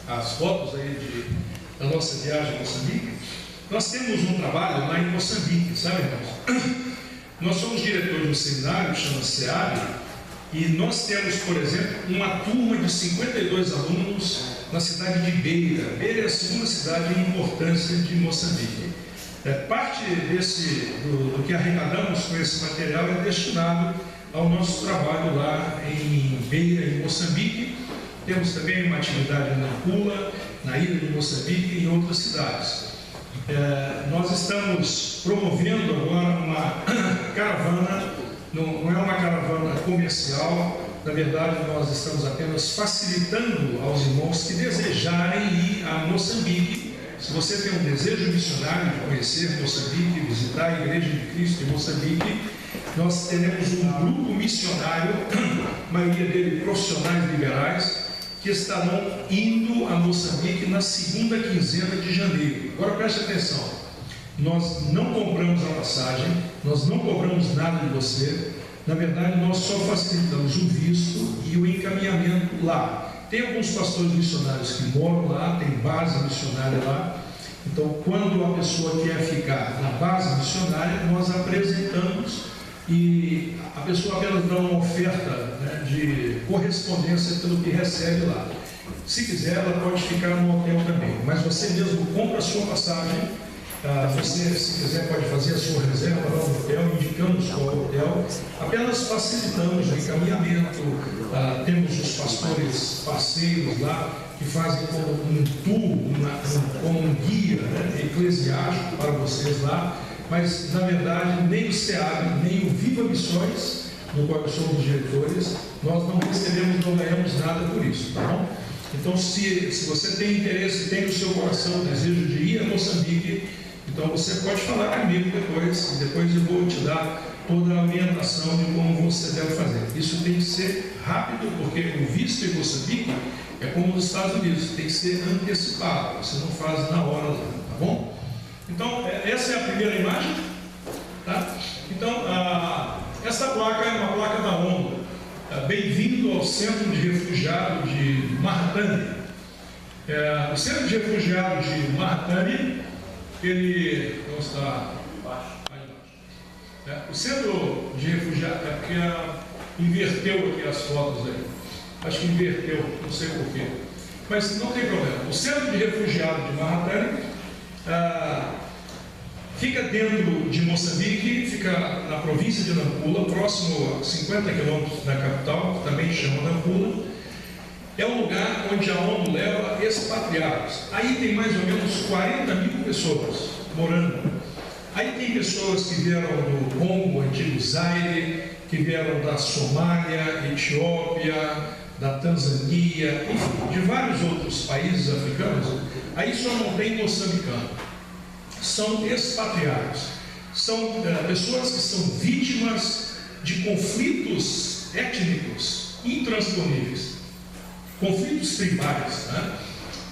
as fotos aí da nossa viagem a Moçambique. Nós temos um trabalho lá em Moçambique, sabe, irmãos? Nós somos diretores de um seminário que chama SEAB, e nós temos, por exemplo, uma turma de 52 alunos na cidade de Beira. Beira é a segunda cidade em importância de Moçambique. Parte do que arrecadamos com esse material é destinado ao nosso trabalho lá em Beira, em Moçambique. Temos também uma atividade em Nampula, na ilha de Moçambique e em outras cidades. Nós estamos promovendo agora uma caravana, não é uma caravana comercial, na verdade nós estamos apenas facilitando aos irmãos que desejarem ir a Moçambique. Se você tem um desejo missionário de conhecer Moçambique, visitar a Igreja de Cristo em Moçambique, nós teremos um grupo missionário, a maioria dele profissionais liberais, que estarão indo a Moçambique na segunda quinzena de janeiro. Agora preste atenção, nós não compramos a passagem, nós não cobramos nada de você, na verdade nós só facilitamos o visto e o encaminhamento lá. Tem alguns pastores missionários que moram lá, tem base missionária lá, então quando a pessoa quer ficar na base missionária, nós apresentamos e a pessoa apenas dá uma oferta, né, de correspondência pelo que recebe lá. Se quiser, ela pode ficar no hotel também, mas você mesmo compra a sua passagem. Você, se quiser, pode fazer a sua reserva lá no hotel, indicamos qual hotel. Apenas facilitamos o encaminhamento. Temos os pastores parceiros lá que fazem como um tour, como um guia, né, eclesiástico para vocês lá. Mas, na verdade, nem o SEAB, nem o Viva Missões, no qual eu sou um dos diretores, nós não recebemos, não ganhamos nada por isso, tá bom? Então, se você tem interesse, tem no seu coração o desejo de ir a Moçambique, então você pode falar comigo depois, e depois eu vou te dar toda a orientação de como você deve fazer. Isso tem que ser rápido, porque o visto em Moçambique é como nos Estados Unidos, tem que ser antecipado, você não faz na hora, tá bom? Então, essa é a primeira imagem, tá? Então, essa placa é uma placa da ONU. Bem-vindo ao Centro de Refugiados de Mahatani. O Centro de Refugiados de Mahatani, ele não está abaixo. O Centro de Refugiados, porque inverteu aqui as fotos aí. Acho que inverteu, não sei porquê. Mas não tem problema. O Centro de Refugiados de Mahatani fica dentro de Moçambique, fica na província de Nampula, próximo a 50 quilômetros da capital, que também chama Nampula. É um lugar onde a ONU leva expatriados. Aí tem mais ou menos 40 mil pessoas morando. Aí tem pessoas que vieram do Congo, antigo Zaire, que vieram da Somália, Etiópia, da Tanzânia, enfim, de vários outros países africanos. Aí só não tem moçambicano. São expatriados. São pessoas que são vítimas de conflitos étnicos intransponíveis, conflitos tribais, né?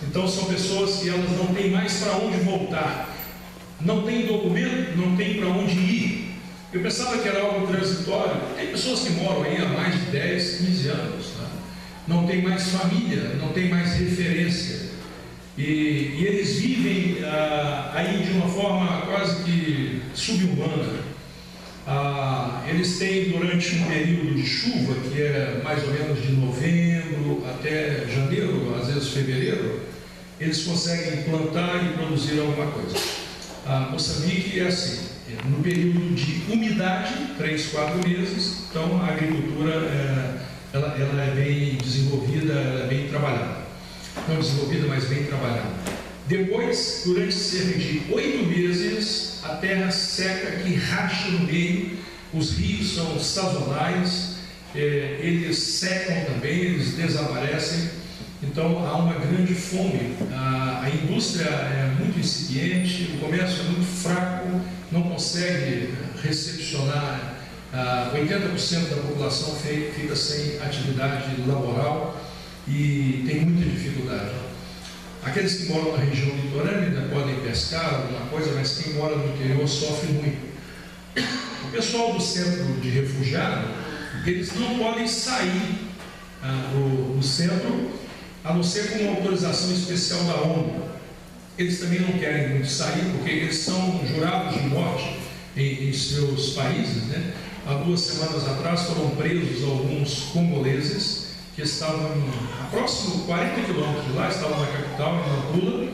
Então são pessoas que elas não têm mais para onde voltar, não tem documento, não tem para onde ir. Eu pensava que era algo transitório. Tem pessoas que moram aí há mais de 10, 15 anos, né? Não tem mais família, não tem mais referência. E eles vivem aí de uma forma quase que subhumana. Eles têm, durante um período de chuva, que é mais ou menos de novembro até janeiro, às vezes fevereiro, eles conseguem plantar e produzir alguma coisa. Moçambique é assim, no período de umidade, 3, 4 meses, então a agricultura ela é bem desenvolvida, ela é bem trabalhada. Não desenvolvida, mas bem trabalhada. Depois, durante cerca de 8 meses, a terra seca que racha no meio, os rios são sazonais, eles secam também, eles desaparecem, então há uma grande fome. A indústria é muito incipiente, o comércio é muito fraco, não consegue recepcionar, 80% da população fica sem atividade laboral e tem muita dificuldade. Aqueles que moram na região litorânea ainda podem pescar alguma coisa, mas quem mora no interior sofre muito. O pessoal do centro de refugiado, eles não podem sair do centro a não ser com uma autorização especial da ONU. Eles também não querem muito sair, porque eles são jurados de morte em seus países, né? Há 2 semanas atrás foram presos alguns congoleses que estavam a próximo 40 quilômetros de lá, estavam na capital, em Nampula,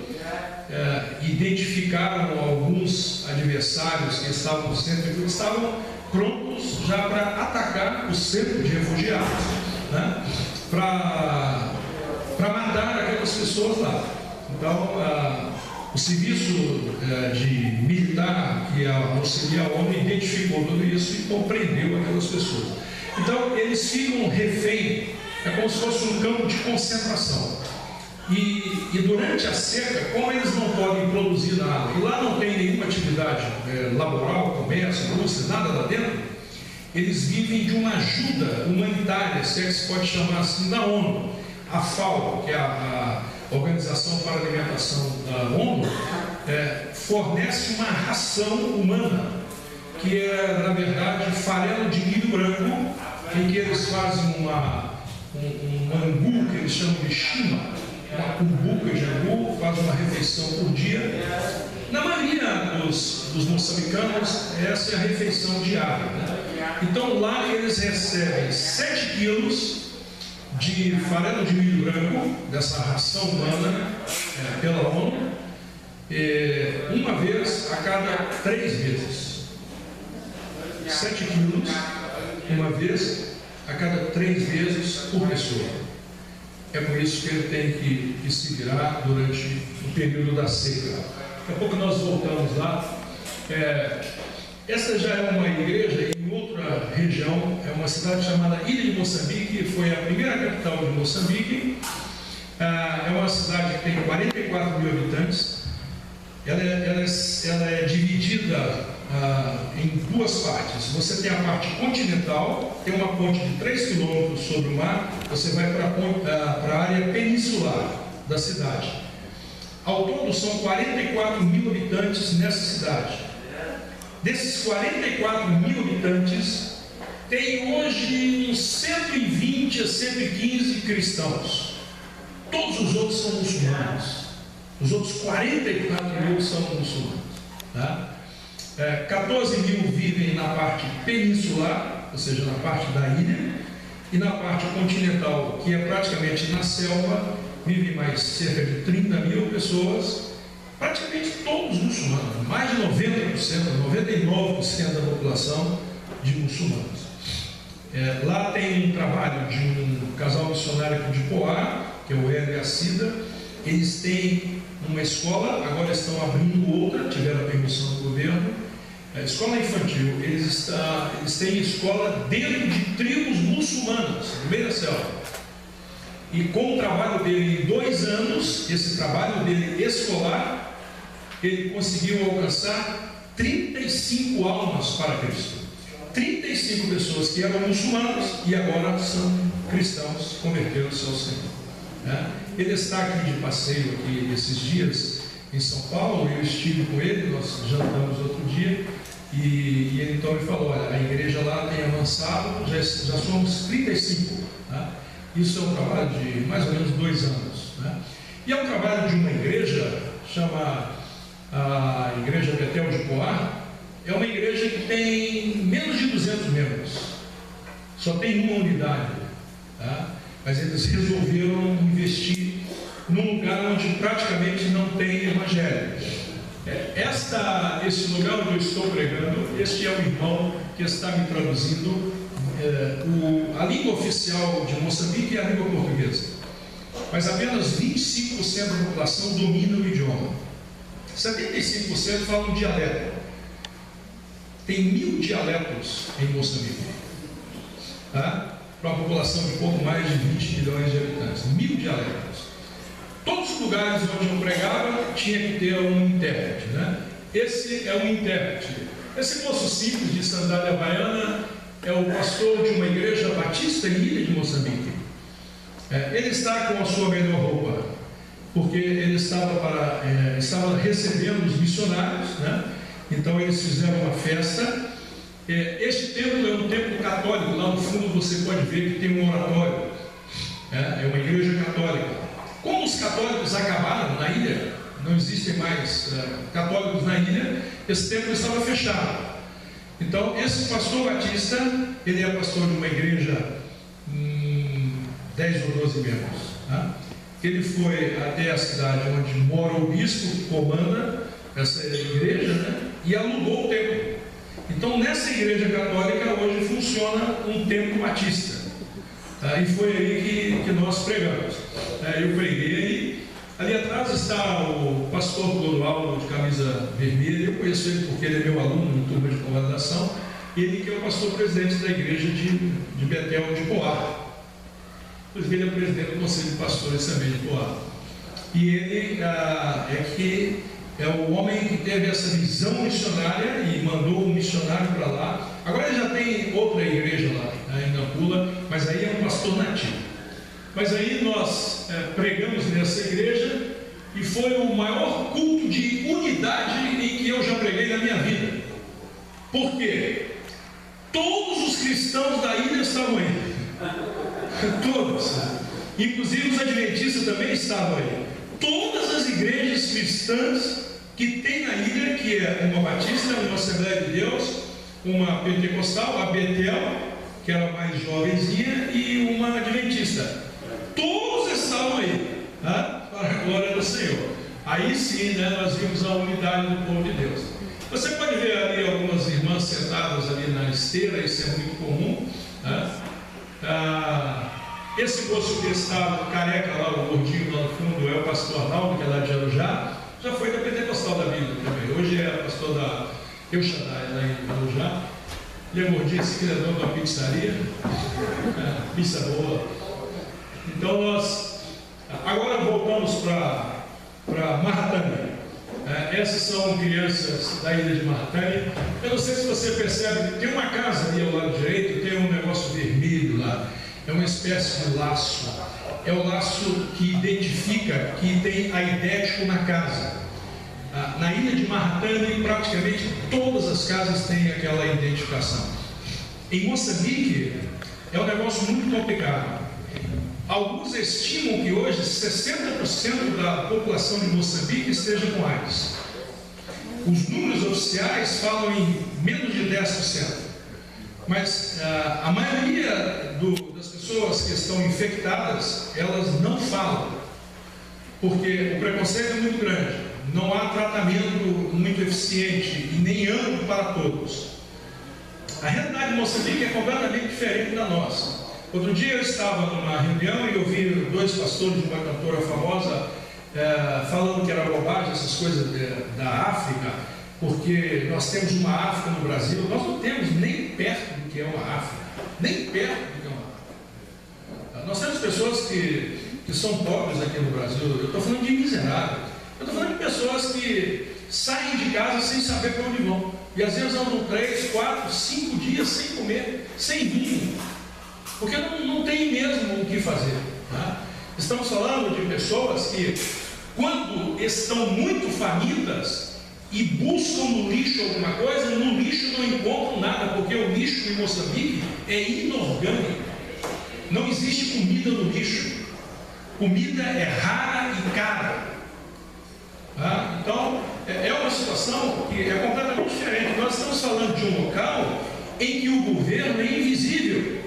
identificaram alguns adversários que estavam no centro, que estavam prontos já para atacar o centro de refugiados, né? Para matar aquelas pessoas lá. Então, o serviço de militar que auxilia a ONU identificou tudo isso e compreendeu aquelas pessoas. Então, eles ficam refém, é como se fosse um campo de concentração. E durante a seca, como eles não podem produzir nada, e lá não tem nenhuma atividade laboral, comércio, indústria, nada lá dentro, eles vivem de uma ajuda humanitária, se é que se pode chamar assim, da ONU. A FAO, que é a Organização para a Alimentação da ONU, fornece uma ração humana, que é, na verdade, farelo de milho branco, em que eles fazem um angu, que eles chamam de chima, uma cumbuca de angu, fazem uma refeição por dia. Na maioria dos moçambicanos, essa é a refeição diária, né? Então, lá eles recebem 7 quilos de farelo de milho branco, dessa ração humana pela ONU, uma vez a cada 3 meses. 7 quilos, uma vez a cada 3 vezes por pessoa. É por isso que ele tem que se virar durante o período da seca. Daqui a pouco nós voltamos lá. Essa já é uma igreja em outra região, é uma cidade chamada Ilha de Moçambique, foi a primeira capital de Moçambique. É uma cidade que tem 44 mil habitantes. Ela é dividida em 2 partes. Você tem a parte continental, tem uma ponte de 3 quilômetros sobre o mar, você vai para a área peninsular da cidade. Ao todo são 44 mil habitantes nessa cidade. Desses 44 mil habitantes, tem hoje uns 120 a 115 cristãos. Todos os outros são muçulmanos. Os outros 44 mil são muçulmanos. Tá? 14 mil vivem na parte peninsular, ou seja, na parte da ilha, e na parte continental, que é praticamente na selva, vivem mais cerca de 30 mil pessoas. Praticamente todos muçulmanos, mais de 90%, 99% da população de muçulmanos. Lá tem um trabalho de um casal missionário aqui de Poá, que é o Hélio e a Cida. Eles têm uma escola, agora estão abrindo outra, tiveram a permissão do governo. Escola infantil, eles têm escola dentro de tribos muçulmanas, no meio da selva. E com o trabalho dele em 2 anos, esse trabalho dele escolar, ele conseguiu alcançar 35 almas para Cristo. 35 pessoas que eram muçulmanos e agora são cristãos, converteram-se ao Senhor. Ele está aqui de passeio aqui esses dias em São Paulo, eu estive com ele, nós jantamos outro dia, e ele então me falou, olha, a igreja lá tem avançado, já somos 35. Tá? Isso é um trabalho de mais ou menos 2 anos. Né? E é um trabalho de uma igreja, chama a Igreja Betel de Poá. É uma igreja que tem menos de 200 membros, só tem uma unidade, tá? Mas eles resolveram investir num lugar onde praticamente não tem evangelho. Esse lugar onde eu estou pregando, este é o irmão que está me traduzindo. A língua oficial de Moçambique é a língua portuguesa, mas apenas 25% da população domina o idioma. 75% falam dialeto. Tem 1000 dialetos em Moçambique, tá? Para uma população de pouco mais de 20 milhões de habitantes. 1000 dialetos. Todos os lugares onde eu pregava tinha que ter um intérprete, né? Esse é um intérprete. Esse moço simples de sandália havaiana é o pastor de uma igreja batista em Ilha de Moçambique. Ele está com a sua melhor roupa, porque ele estava recebendo os missionários, né? Então eles fizeram uma festa. Este templo é um templo católico. Lá no fundo você pode ver que tem um oratório. É uma igreja católica. Como os católicos acabaram na ilha, não existem mais católicos na ilha, esse templo estava fechado. Então, esse pastor batista, ele é pastor de uma igreja, 10 ou 12 membros. Tá? Ele foi até a cidade onde mora o bispo que comanda essa igreja, né? E alugou o templo. Então, nessa igreja católica, hoje funciona um templo batista. Tá? E foi aí que nós pregamos. Eu preguei aí. Ali atrás está o pastor Clodoaldo de camisa vermelha. Eu conheço ele porque ele é meu aluno no turma de convalidação. Ele que é o pastor presidente da igreja de Betel de Poá. Inclusive ele é o presidente do conselho de pastores também de Poá. E ele é o homem que teve essa visão missionária e mandou um missionário para lá. Agora ele já tem outra igreja lá, em Nampula, mas aí é um pastor nativo. Mas aí nós pregamos nessa igreja e foi o maior culto de unidade em que eu já preguei na minha vida. Por quê? Todos os cristãos da ilha estavam aí. Todos. Inclusive os adventistas também estavam aí. Todas as igrejas cristãs que tem na ilha, que é uma batista, uma Assembleia de Deus, uma pentecostal, a Betel, que era mais jovenzinha, e uma adventista. Todos estavam aí, tá? Para a glória do Senhor. Aí sim, né, nós vimos a unidade do povo de Deus. Você pode ver ali algumas irmãs sentadas ali na esteira, isso é muito comum. Tá? Esse moço que está careca lá, o gordinho lá no fundo, é o pastor Arnaldo, que é lá de Arujá. Já foi da Pentecostal da Bíblia também. Hoje é pastor da El Shaddai, lá em Arujá. Ele é gordinho, esse aqui é dono de uma pizzaria. Pizza boa. Então nós agora voltamos para Mahatani. Essas são crianças da ilha de Mahatani. Eu não sei se você percebe, tem uma casa ali ao lado direito, tem um negócio vermelho lá. É uma espécie de laço. É o laço que identifica que tem aidético na casa. Na ilha de Mahatani, praticamente todas as casas têm aquela identificação. Em Moçambique, é um negócio muito complicado. Alguns estimam que hoje 60% da população de Moçambique esteja com AIDS. Os números oficiais falam em menos de 10%. Mas a maioria das pessoas que estão infectadas, elas não falam. Porque o preconceito é muito grande. Não há tratamento muito eficiente e nem amplo para todos. A realidade de Moçambique é completamente diferente da nossa. Outro dia eu estava numa reunião e eu vi dois pastores de uma cantora famosa falando que era bobagem essas coisas da África, porque nós temos uma África no Brasil. Nós não temos nem perto do que é uma África, nem perto do que é uma África. Nós temos pessoas que são pobres aqui no Brasil. Eu estou falando de miseráveis. Eu estou falando de pessoas que saem de casa sem saber para onde vão, e às vezes andam 3, 4, 5 dias sem comer, sem vinho, porque não tem mesmo o que fazer. Tá? Estamos falando de pessoas que, quando estão muito famintas e buscam no lixo alguma coisa, no lixo não encontram nada, porque o lixo em Moçambique é inorgânico. Não existe comida no lixo. Comida é rara e cara. Tá? Então, é uma situação que é completamente diferente. Nós estamos falando de um local em que o governo é invisível.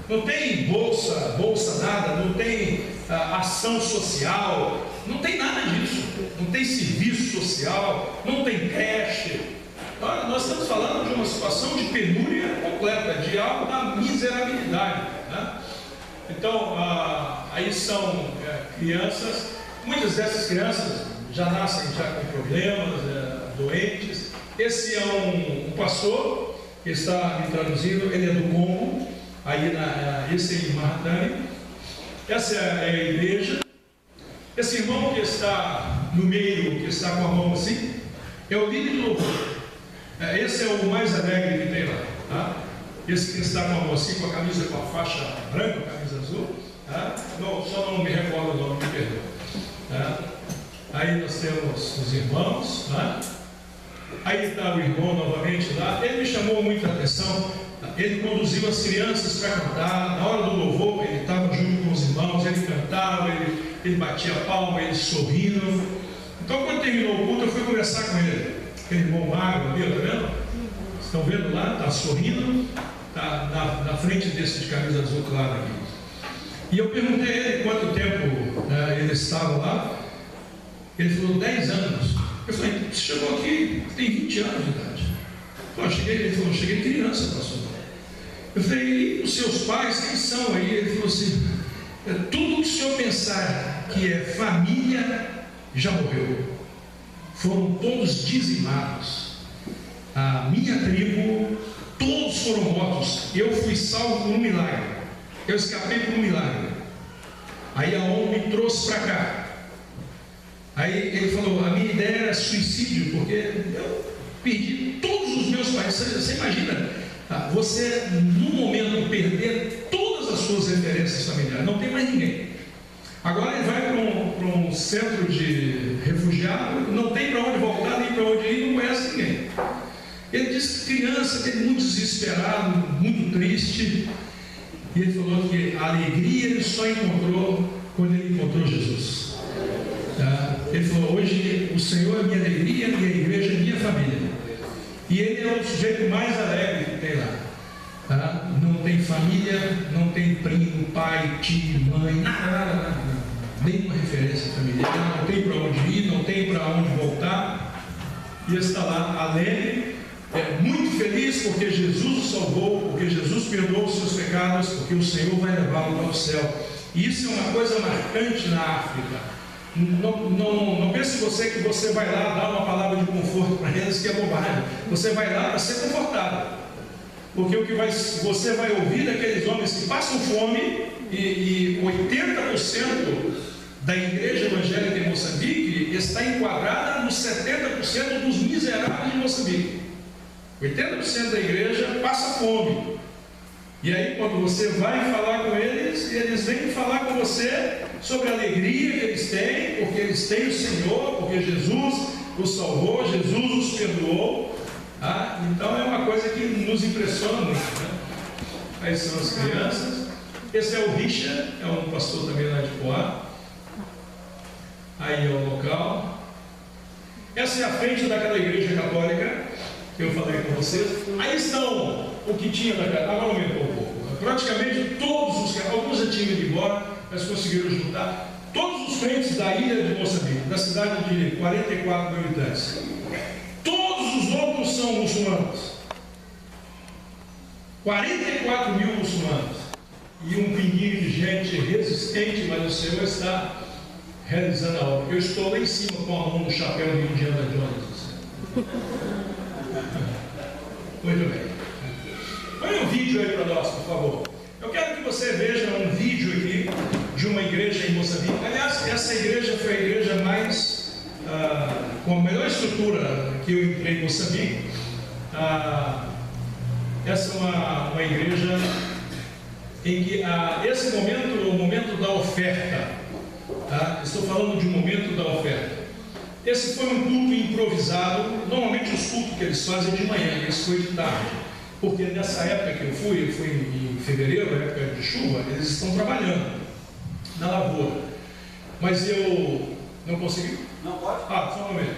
Não tem bolsa nada, não tem ação social, não tem nada disso. Não tem serviço social, não tem creche. Nós estamos falando de uma situação de penúria completa, de algo da miserabilidade. Né? Então, aí são crianças, muitas dessas crianças já nascem já com problemas, doentes. Esse é um pastor que está me traduzindo, ele é do Congo, aí esse é em Mahatani. Essa é a igreja. Esse irmão que está no meio, que está com a mão assim, é o líder de louvor. Esse é o mais alegre que tem lá. Tá? Esse que está com a mão assim, com a camisa com a faixa branca, camisa azul. Tá? Não, só não me recordo o nome, me perdoa. Tá? Aí nós temos os irmãos. Tá? Aí está o irmão novamente lá. Ele me chamou muita atenção. Ele conduziu as crianças para cantar. Na hora do louvor, ele estava junto com os irmãos, ele cantava, ele ele batia a palma, ele sorrindo. Então, quando terminou o culto, eu fui conversar com ele. Aquele irmão magro ali, tá vendo? Estão vendo lá? Está sorrindo, está na frente desse de camisa azul clara aqui. E eu perguntei a ele quanto tempo ele estava lá. Ele falou 10 anos. Eu falei, você chegou aqui, tem 20 anos de idade. Ele falou, cheguei criança, pastor. Eu falei, e os seus pais, quem são aí? Ele falou assim, tudo que o senhor pensar que é família, já morreu. Foram todos dizimados. A minha tribo, todos foram mortos. Eu fui salvo por um milagre. Eu escapei por um milagre. Aí a ONU me trouxe para cá. Aí ele falou, a minha ideia era suicídio, porque eu perdi todos os meus pais. Você imagina, você num momento perder todas as suas referências familiares, não tem mais ninguém. Agora ele vai para um centro de refugiado, não tem para onde voltar, nem para onde ir, não conhece ninguém. Ele disse que criança, ele muito desesperado, muito triste, e ele falou que a alegria ele só encontrou quando ele encontrou Jesus. Ele falou, hoje o Senhor é minha alegria, minha igreja é minha família. E ele é o sujeito mais alegre que tem lá. Não tem família, não tem primo, pai, tio, mãe, nada. Nenhuma referência familiar, não tem para onde ir, não tem para onde voltar. E está lá alegre, muito feliz porque Jesus o salvou, porque Jesus perdoou os seus pecados, porque o Senhor vai levá-lo para o céu. E isso é uma coisa marcante na África. Não pense você que você vai lá dar uma palavra de conforto para eles, que é bobagem. Você vai lá para ser confortável. Porque o que você vai ouvir daqueles homens que passam fome, e 80% da igreja evangélica em Moçambique está enquadrada nos 70% dos miseráveis de Moçambique. 80% da igreja passa fome. E aí, quando você vai falar com eles, eles vêm falar com você sobre a alegria que eles têm, porque eles têm o Senhor, porque Jesus os salvou, Jesus os perdoou. Então é uma coisa que nos impressiona muito, né? Aí são as crianças. Esse é o Richard, é um pastor também lá de Poá. Aí é o local. Essa é a frente daquela igreja católica que eu falei com vocês. Aí estão o que tinha daquela. Agora aumentou um pouco. Praticamente todos os, alguns já tinham ido embora, mas conseguiram juntar todos os crentes da ilha de Moçambique, da cidade de 44 mil habitantes. Todos os outros são muçulmanos. 44 mil muçulmanos. E um pinguinho de gente resistente, mas o Senhor está realizando a obra. Eu estou lá em cima com a mão no chapéu de Indiana Jones. Muito bem. Põe um vídeo aí para nós, por favor. Eu quero que você veja um vídeo aqui de uma igreja em Moçambique. Aliás, essa igreja foi a igreja mais com a melhor estrutura que eu entrei em Moçambique. Essa é uma igreja em que esse momento é o momento da oferta. Estou falando de um momento da oferta. Esse foi um culto improvisado. Normalmente os cultos que eles fazem de manhã, esse foi de tarde. Porque nessa época que eu fui em fevereiro, época de chuva, eles estão trabalhando na lavoura. Mas eu não consegui. Não pode? Só um momento.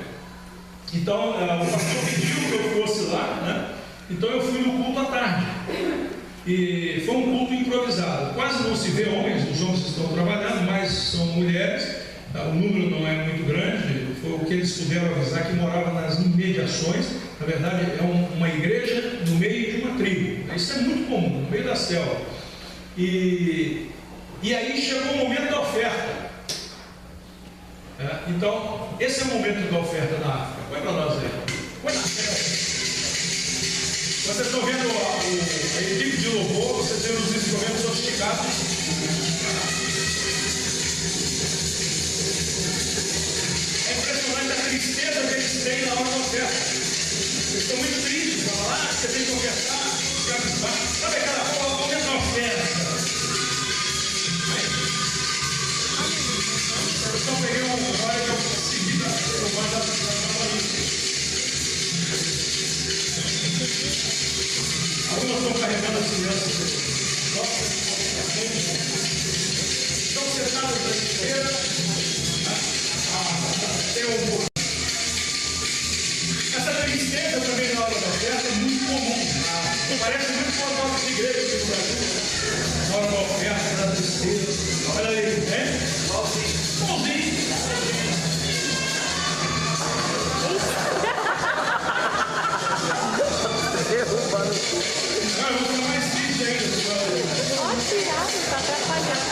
Então, o pastor pediu que eu fosse lá, né? Então eu fui no culto à tarde. E foi um culto improvisado. Quase não se vê homens, os homens estão trabalhando, mas são mulheres. O número não é muito grande. Foi o que eles puderam avisar, que morava nas imediações. Na verdade, é uma igreja no meio de uma tribo. Isso é muito comum, no meio da selva. E aí chegou o momento da oferta. Então, esse é o momento da oferta na África. Põe para nós aí. Põe na tela. Vocês estão vendo a equipe de louvor, vocês vendo os instrumentos sofisticados. É impressionante a tristeza que eles têm na hora da oferta. Eles estão muito tristes, falam lá, você tem que ofertar, sabe aquela forma, momento da oferta. Eu só peguei uma hora que eu consegui dar, eu vou dar para isso. Algumas estão carregando as crianças. Estão sentadas na esquerda. Parece muito com as nossas igrejas aqui no Brasil. Na hora da oferta, da tristeza. Olha aí, hein? Bonzinho. Derrubando tudo. Agora eu vou ficar mais triste ainda. Ó, tirado, tá atrapalhando.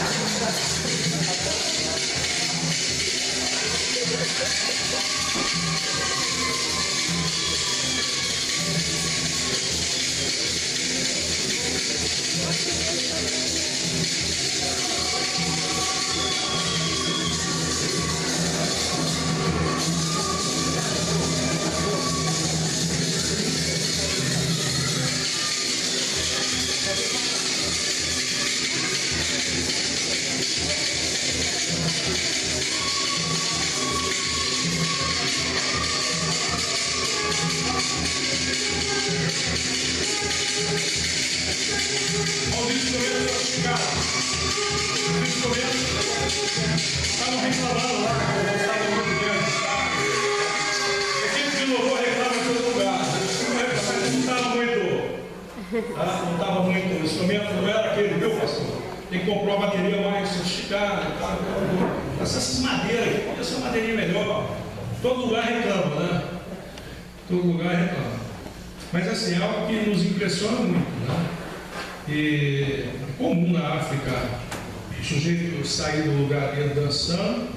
Olha o instrumento praticado. O instrumento estavam reclamando lá, que estava muito grande. A equipe de louvor reclama em todo lugar. Não estava muito. Não estava muito. O instrumento não era aquele, viu, pastor? Tem que comprar uma bateria mais sofisticada. Essas madeiras, essa madeirinha melhor. Todo lugar reclama, né? Todo lugar reclama. Mas assim, é algo que nos impressiona muito, né? E é comum na África o sujeito sair do lugar dele dançando,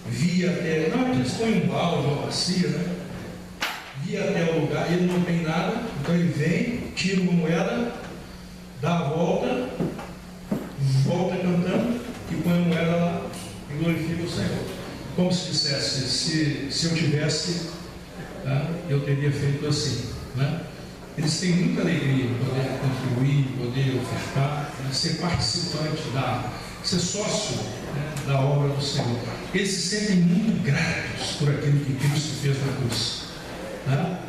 via até. Não, eles põem um balde, uma bacia, né? Via até o lugar, ele não tem nada, então ele vem, tira uma moeda, dá a volta, volta cantando e põe a moeda lá e glorifica o Senhor. Como se dissesse, se eu tivesse, eu teria feito assim, né? Eles têm muita alegria em poder contribuir, poder ofertar, ser participante, ser sócio, né, da obra do Senhor. Eles se sentem muito gratos por aquilo que Cristo fez na cruz. Né?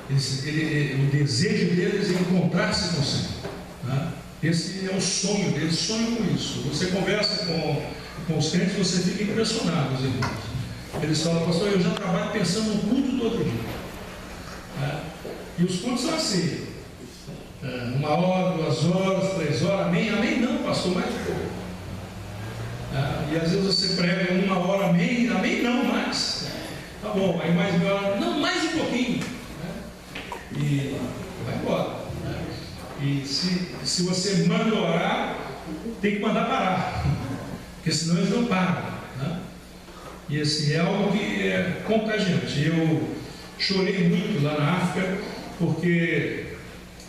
O desejo deles é encontrar-se com o Senhor. Né? Esse é o sonho deles, sonham com isso. Você conversa com os crentes, você fica impressionado, os irmãos. Eles falam, pastor, eu já trabalho pensando no culto do outro dia. Né? E os cultos são assim, 1 hora, 2 horas, 3 horas, amém? Amém não, pastor, mais um pouco. E às vezes você prega 1 hora, amém? Amém não, mais. Tá bom, aí mais meia hora, não, mais um pouquinho. E vai embora. E se você manda orar, tem que mandar parar, porque senão eles não param. E assim, é algo que é contagiante. Eu chorei muito lá na África, porque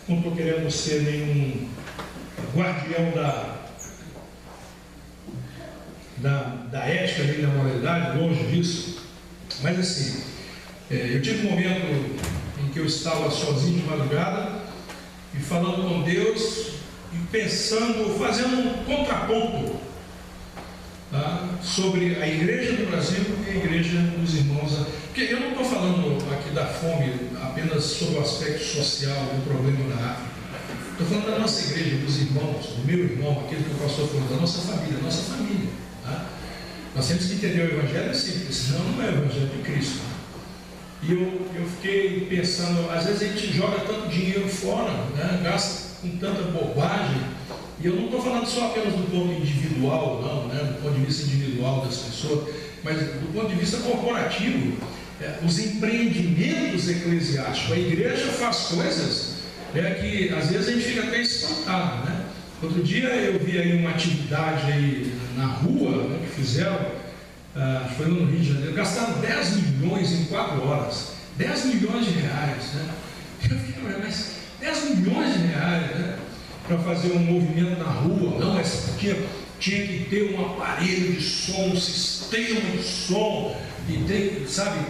não estou querendo ser nenhum guardião da ética nem da moralidade, longe disso, mas assim, eu tive um momento em que eu estava sozinho de madrugada e falando com Deus e pensando, fazendo um contraponto, sobre a igreja do Brasil e a igreja dos irmãos. Porque eu não estou falando aqui da fome apenas sobre o aspecto social do problema da África. Estou falando da nossa igreja, dos irmãos, do meu irmão, aquele que o pastor falou, da nossa família, Nós temos que entender o Evangelho assim, porque senão não é o Evangelho de Cristo. E eu fiquei pensando, às vezes a gente joga tanto dinheiro fora, né, gasta com tanta bobagem. E eu não estou falando só apenas do ponto individual, não, né, do ponto de vista individual das pessoas, mas do ponto de vista corporativo, os empreendimentos eclesiásticos. A igreja faz coisas que às vezes a gente fica até espantado, né? Outro dia eu vi aí uma atividade aí na rua, né, que fizeram, foi no Rio de Janeiro, gastaram 10 milhões em 4 horas, 10 milhões de reais, né? Eu fiquei, mas 10 milhões de reais, né? Para fazer um movimento na rua, não, mas tinha que ter um aparelho de som, um sistema de som, e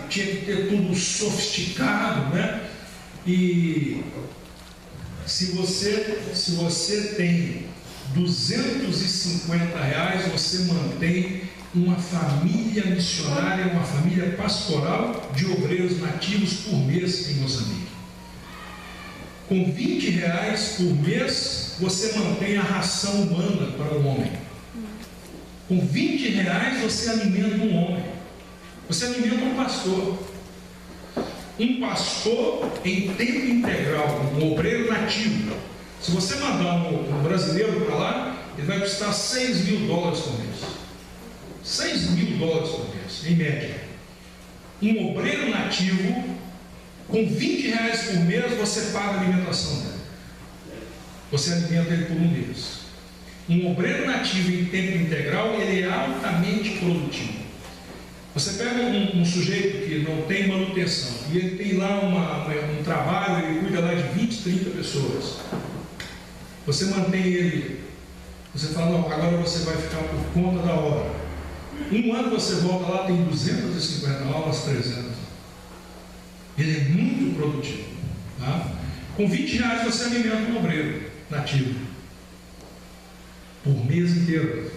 tinha que ter tudo sofisticado, né? E se você tem 250 reais, você mantém uma família missionária, uma família pastoral de obreiros nativos por mês em Moçambique. Com 20 reais por mês, você mantém a ração humana para o homem. Com 20 reais, você alimenta um homem. Você alimenta um pastor. Um pastor em tempo integral, um obreiro nativo, Se você mandar um brasileiro para lá, ele vai custar $6.000 por mês. $6.000 por mês, em média. Um obreiro nativo, com R$20 por mês, você paga a alimentação dele. Você alimenta ele por um mês. Um obreiro nativo em tempo integral, ele é altamente produtivo. Você pega um sujeito que não tem manutenção, e ele tem lá um trabalho, ele cuida lá de 20, 30 pessoas. Você mantém ele, você fala, não, agora você vai ficar por conta da hora. Um ano você volta lá, tem 250 aulas, 300. Ele é muito produtivo. Tá? Com R$20 você alimenta um obreiro nativo. Por mês inteiro.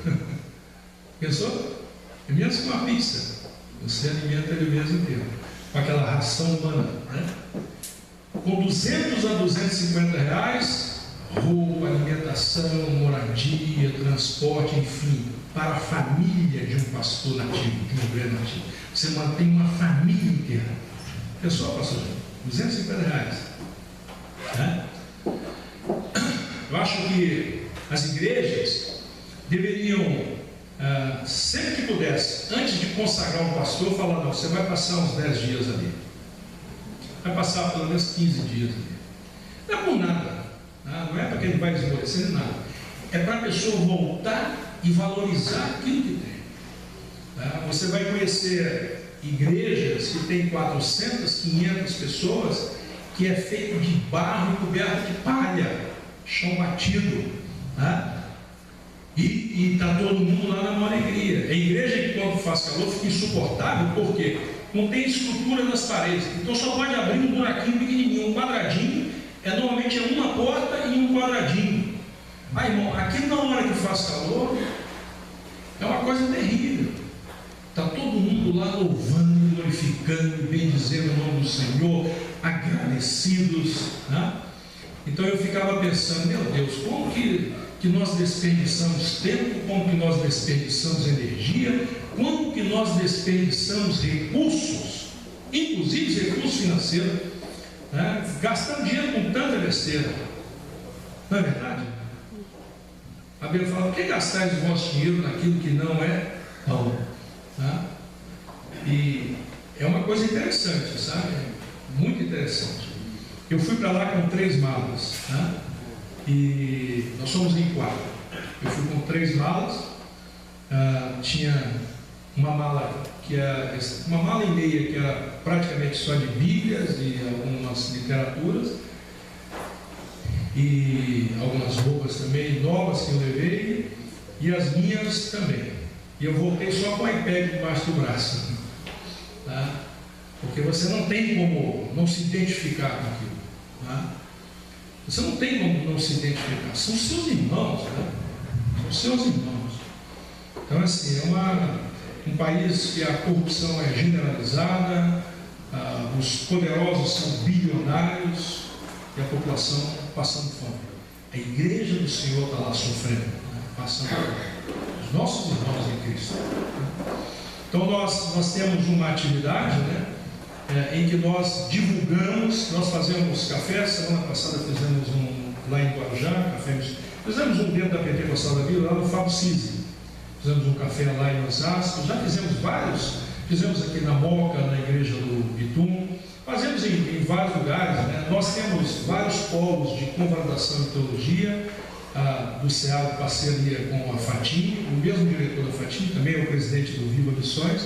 Pensou? É menos que uma pizza. Você alimenta ele o mês inteiro. Com aquela ração humana. Né? Com 200 a R$250, roupa, alimentação, moradia, transporte, enfim, para a família de um pastor nativo, de um obreiro nativo. Você mantém uma família inteira. Pessoal, pastor, R$250. Né? Eu acho que as igrejas deveriam, sempre que pudesse, antes de consagrar um pastor, falar, não, você vai passar uns 10 dias ali. Vai passar pelo menos 15 dias ali. Não é por nada. Não é para que ele vai esmorecer nada. É para a pessoa voltar e valorizar aquilo que tem. Você vai conhecer igrejas que tem 400, 500 pessoas, que é feito de barro e coberto de palha, chão batido. E está todo mundo lá na maior alegria. É igreja que quando faz calor fica insuportável, porque não tem estrutura nas paredes. Então só pode abrir um buraquinho pequenininho, um quadradinho. Normalmente é uma porta e um quadradinho. Irmão, aqui na hora que faz calor, é uma coisa terrível. Está todo mundo lá louvando, glorificando, bendizendo o nome do Senhor, agradecidos. Então eu ficava pensando, meu Deus, como que nós desperdiçamos tempo, como que nós desperdiçamos energia, como que nós desperdiçamos recursos, inclusive recursos financeiros, gastando dinheiro com tanta besteira. Não é verdade? A Bíblia fala, por que gastais o vosso dinheiro naquilo que não é pão? E é uma coisa interessante, sabe? Muito interessante. Eu fui para lá com 3 malas, e nós somos em 4. Eu fui com 3 malas, tinha uma mala que era uma mala e meia que era praticamente só de Bíblias e algumas literaturas e algumas roupas também novas que eu levei e as minhas também. E eu voltei só com o iPad debaixo do braço, porque você não tem como não se identificar com aquilo. Você não tem como não se identificar. São seus irmãos, São seus irmãos. Então assim, é um país que a corrupção é generalizada, os poderosos são bilionários e a população passando fome. A igreja do Senhor está lá sofrendo, passando fome. Os nossos irmãos em Cristo. Então nós temos uma atividade, em que nós divulgamos, nós fazemos café. Semana passada fizemos lá em Guarujá, fizemos um dentro da Pentecostal da Vila, lá no Fábio Cisi. Fizemos um café lá em Osasco, já fizemos vários, fizemos aqui na Moca, na igreja do Bitum, fazemos em vários lugares. Nós temos vários polos de convalidação e teologia, do SEAD, parceria com a FATIM, o mesmo diretor da FATIM, também é o presidente do Viva Missões.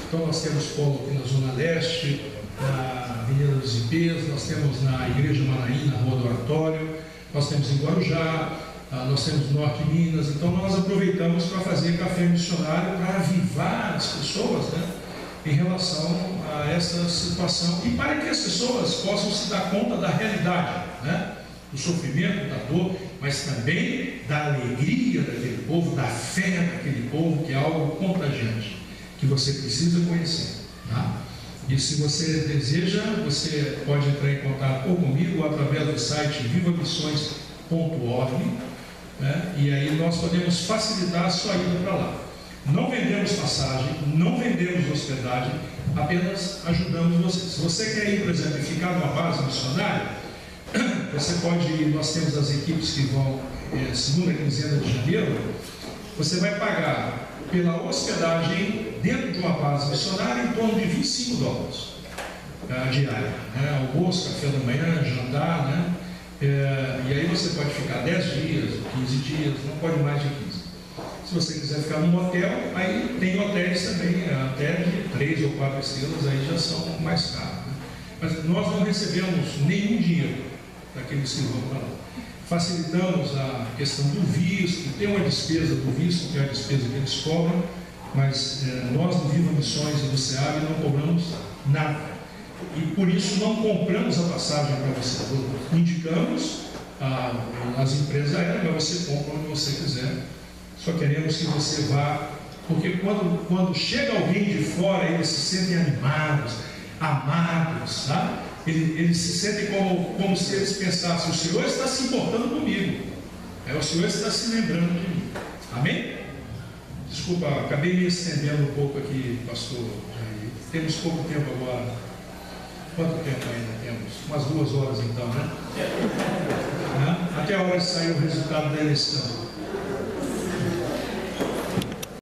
Então nós temos polo aqui na Zona Leste, na Avenida dos Ipês, nós temos na Igreja Manaim, na Rua do Oratório, nós temos em Guarujá, nós temos no Norte de Minas. Então nós aproveitamos para fazer café missionário, para avivar as pessoas, em relação a essa situação e para que as pessoas possam se dar conta da realidade, do sofrimento, da dor, mas também da alegria daquele povo, da fé daquele povo, que é algo contagiante, que você precisa conhecer. E se você deseja, você pode entrar em contato ou comigo ou através do site vivamissões.org, e aí nós podemos facilitar a sua ida para lá. Não vendemos passagem, não vendemos hospedagem, apenas ajudamos você. Se você quer ir, por exemplo, e ficar numa base missionária, você pode ir, nós temos as equipes que vão segunda quinzena de janeiro, você vai pagar pela hospedagem dentro de uma base missionária em torno de $25 diária, né? Almoço, café da manhã, jantar, né? E aí você pode ficar 10 dias, 15 dias, não pode mais de 15. Se você quiser ficar num hotel, aí tem hotéis também, até de 3 ou 4 estrelas, aí já são mais caros, né? Mas nós não recebemos nenhum dinheiro daqueles que vão para lá. Facilitamos a questão do visto, tem uma despesa do visto, que é a despesa que eles cobram, mas nós do Viva Missões e do SEAB não cobramos nada. E por isso não compramos a passagem para você. Indicamos as empresas aéreas, mas você compra onde você quiser. Só queremos que você vá, porque quando chega alguém de fora, eles se sentem animados, amados, tá? Eles se sentem como se eles pensassem: o Senhor está se importando comigo, o Senhor está se lembrando de mim. Amém? Desculpa, acabei me estendendo um pouco aqui, pastor. Temos pouco tempo agora. Quanto tempo ainda temos? Umas 2 horas então, né? Até a hora de sair o resultado da eleição.